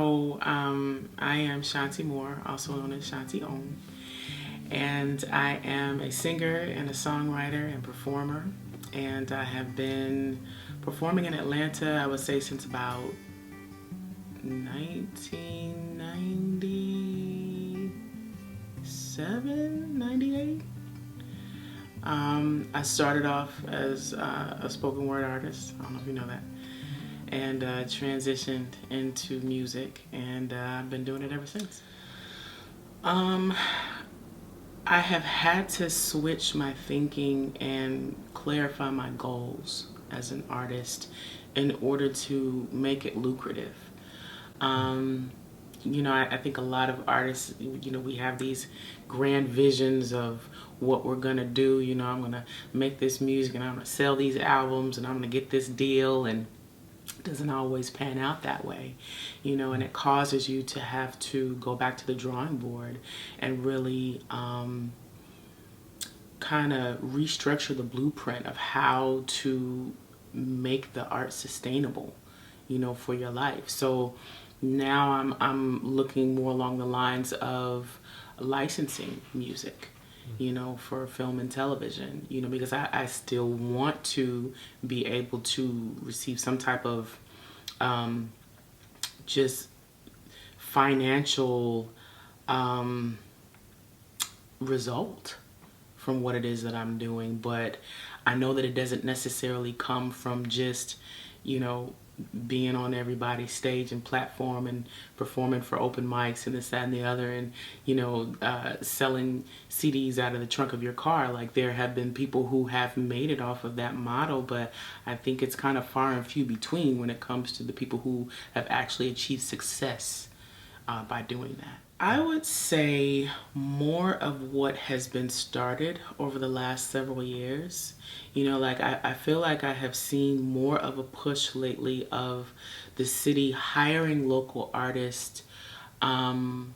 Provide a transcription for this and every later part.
I am Shanti Moore, also known as Shanti OM, and I am a singer and a songwriter and performer, and I have been performing in Atlanta, I would say, since about 1997, 98. I started off as a spoken word artist, I don't know if you know that, and transitioned into music, and I've been doing it ever since. I have had to switch my thinking and clarify my goals as an artist in order to make it lucrative. I think a lot of artists, we have these grand visions of what we're gonna do. I'm gonna make this music and I'm gonna sell these albums and I'm gonna get this deal, and it doesn't always pan out that way, and it causes you to have to go back to the drawing board and really kind of restructure the blueprint of how to make the art sustainable, for your life. So now I'm looking more along the lines of licensing music, for film and television, because I still want to be able to receive some type of just financial result from what it is that I'm doing. But I know that it doesn't necessarily come from just, being on everybody's stage and platform and performing for open mics and this, that, and the other, and selling CDs out of the trunk of your car. Like, there have been people who have made it off of that model, but I think it's kind of far and few between when it comes to the people who have actually achieved success by doing that. I would say more of what has been started over the last several years. I feel like I have seen more of a push lately of the city hiring local artists in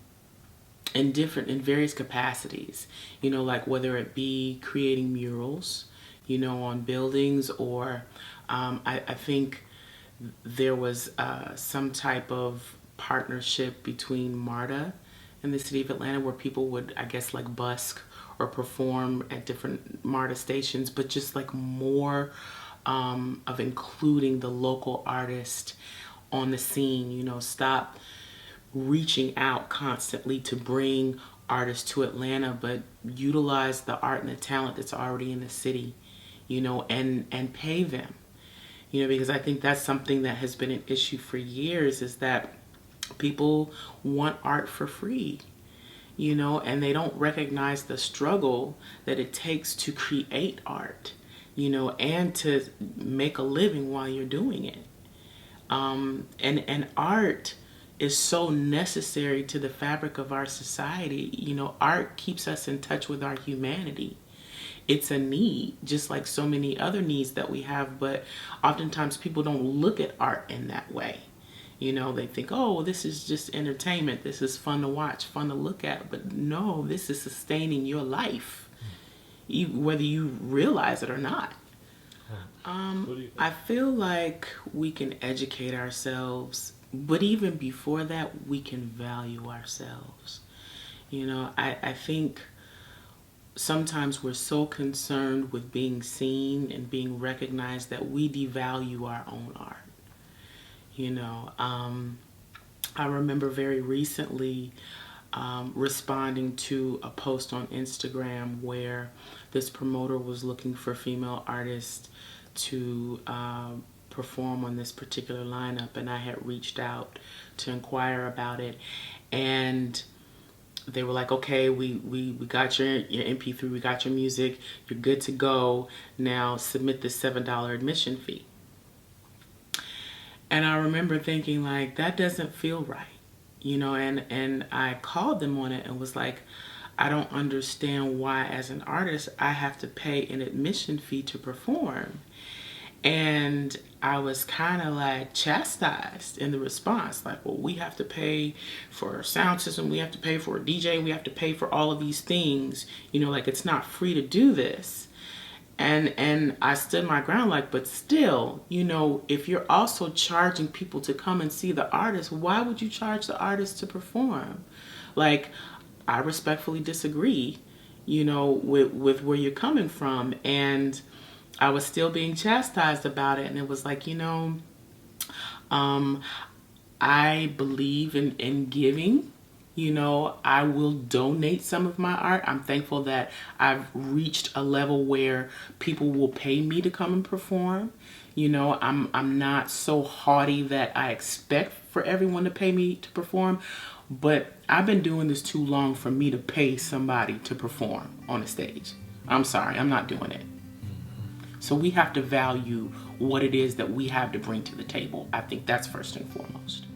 various capacities. Whether it be creating murals, on buildings, or I think there was some type of partnership between MARTA in the city of Atlanta where people would, I guess, like busk or perform at different MARTA stations, but just like more of including the local artist on the scene. Stop reaching out constantly to bring artists to Atlanta, but utilize the art and the talent that's already in the city, and pay them, because I think that's something that has been an issue for years, is that people want art for free, and they don't recognize the struggle that it takes to create art, and to make a living while you're doing it. And art is so necessary to the fabric of our society. Art keeps us in touch with our humanity. It's a need, just like so many other needs that we have, but oftentimes people don't look at art in that way. They think, oh, well, this is just entertainment. This is fun to watch, fun to look at. But no, this is sustaining your life, whether you realize it or not. I feel like we can educate ourselves, but even before that, we can value ourselves. I think sometimes we're so concerned with being seen and being recognized that we devalue our own art. I remember very recently responding to a post on Instagram where this promoter was looking for female artists to perform on this particular lineup, and I had reached out to inquire about it, and they were like, okay, we got your MP3, we got your music, you're good to go, now submit the $7 admission fee. And I remember thinking, like, that doesn't feel right, and I called them on it and was like, I don't understand why, as an artist, I have to pay an admission fee to perform. And I was kind of like chastised in the response, like, well, we have to pay for a sound system, we have to pay for a DJ, we have to pay for all of these things, like, it's not free to do this. And I stood my ground, like, but still, you know, if you're also charging people to come and see the artist, why would you charge the artist to perform? Like, I respectfully disagree, you know, with where you're coming from. And I was still being chastised about it. And it was like, you know, I believe in giving. You know, I will donate some of my art. I'm thankful that I've reached a level where people will pay me to come and perform. You know, I'm not so haughty that I expect for everyone to pay me to perform, but I've been doing this too long for me to pay somebody to perform on a stage. I'm sorry, I'm not doing it. So we have to value what it is that we have to bring to the table. I think that's first and foremost.